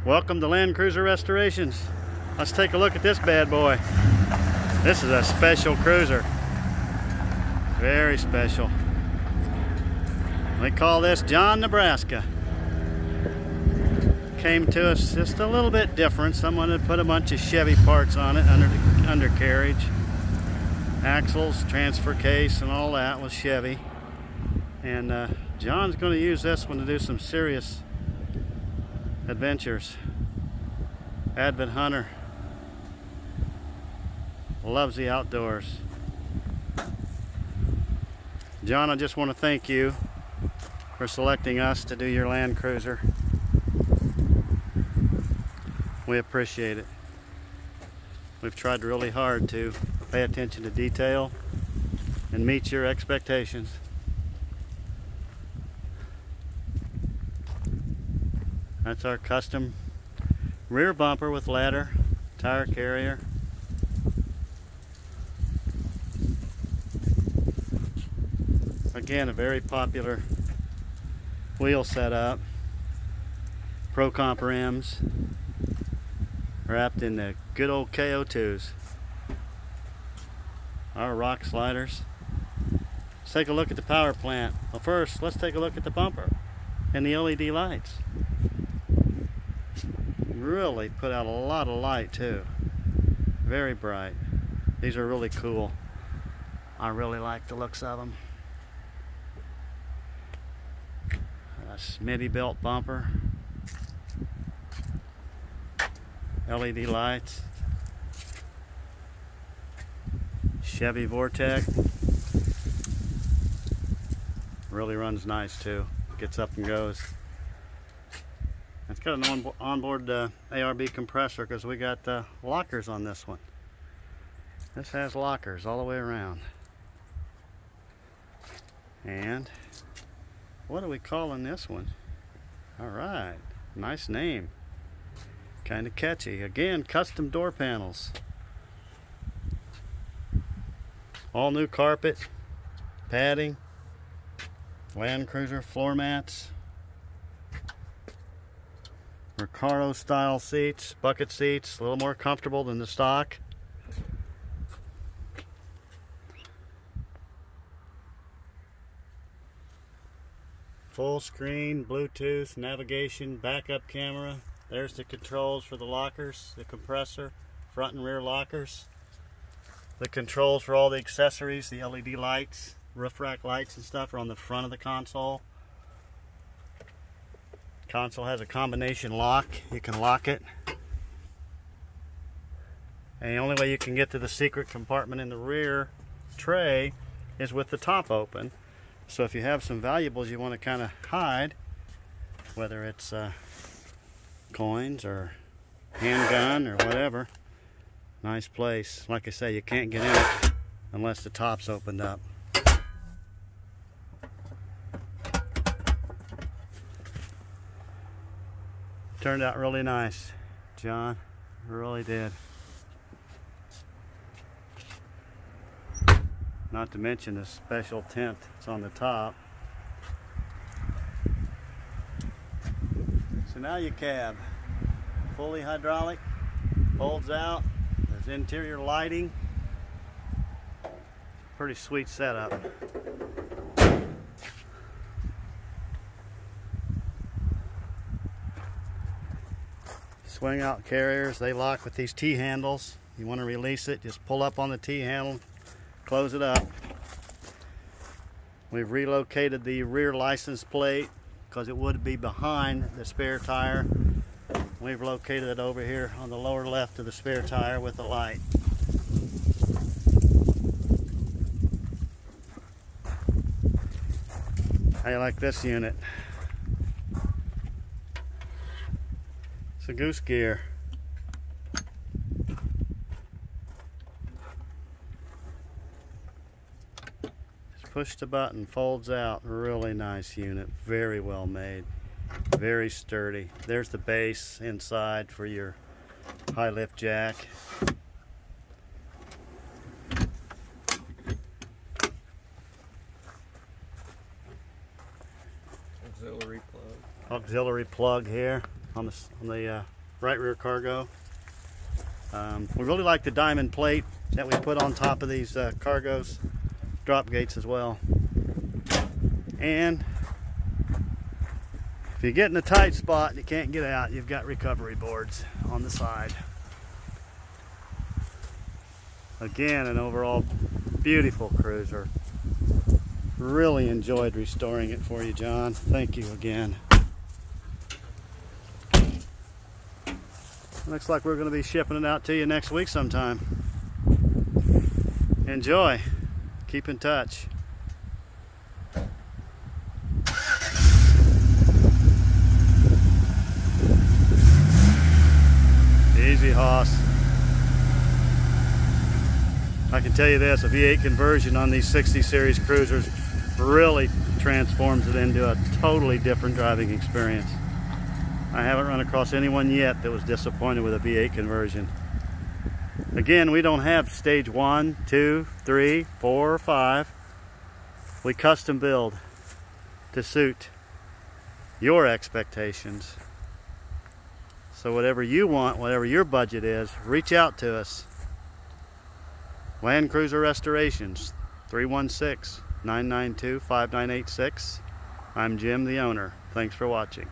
Welcome to Land Cruiser Restorations. Let's take a look at this bad boy. This is a special cruiser. Very special. We call this John, Nebraska. Came to us just a little bit different. Someone had put a bunch of Chevy parts on it under the undercarriage. Axles, transfer case, and all that was Chevy. And John's going to use this one to do some serious adventures. Avid hunter. Loves the outdoors. John, I just want to thank you for selecting us to do your Land Cruiser. We appreciate it. We've tried really hard to pay attention to detail and meet your expectations. That's our custom rear bumper with ladder, tire carrier. Again, a very popular wheel setup. Pro Comp rims wrapped in the good old KO2s. Our rock sliders. Let's take a look at the power plant. Well, first, let's take a look at the bumper and the LED lights. Really put out a lot of light too. Very bright. These are really cool. I really like the looks of them. A Smitty belt bumper. LED lights. Chevy Vortec. Really runs nice too. Gets up and goes. It's got an onboard ARB compressor because we got lockers on this one. This has lockers all the way around. And what are we calling this one? Alright, nice name. Kind of catchy. Again, custom door panels. All new carpet, padding, Land Cruiser floor mats. Recaro style seats, bucket seats, a little more comfortable than the stock. Full screen, Bluetooth, navigation, backup camera. There's the controls for the lockers, the compressor, front and rear lockers. The controls for all the accessories, the LED lights, roof rack lights and stuff are on the front of the console. Console has a combination lock. You can lock it. And the only way you can get to the secret compartment in the rear tray is with the top open. So if you have some valuables you want to kind of hide, whether it's coins or handgun or whatever, nice place. Like I say, you can't get in it unless the top's opened up. Turned out really nice, John. It really did. Not to mention the special tent that's on the top. So now your cab. Fully hydraulic, folds out. There's interior lighting. Pretty sweet setup. Swing out carriers, they lock with these T-handles. You want to release it, just pull up on the T-handle, close it up. We've relocated the rear license plate because it would be behind the spare tire. We've located it over here on the lower left of the spare tire with the light. How you like this unit? It's a goose gear. Just push the button, folds out. Really nice unit. Very well made. Very sturdy. There's the base inside for your high lift jack. Auxiliary plug. Auxiliary plug here. on the right rear cargo. We really like the diamond plate that we put on top of these cargos, drop gates as well. And if you get in a tight spot and you can't get out, you've got recovery boards on the side. Again, an overall beautiful cruiser. Really enjoyed restoring it for you, John. Thank you again. Looks like we're going to be shipping it out to you next week sometime. Enjoy. Keep in touch. Easy, Hoss. I can tell you this, a V8 conversion on these 60 series cruisers really transforms it into a totally different driving experience. I haven't run across anyone yet that was disappointed with a V8 conversion. Again, we don't have stage 1, 2, 3, 4, or 5. We custom build to suit your expectations. So whatever you want, whatever your budget is, reach out to us. Land Cruiser Restorations, 316-992-5986. I'm Jim, the owner. Thanks for watching.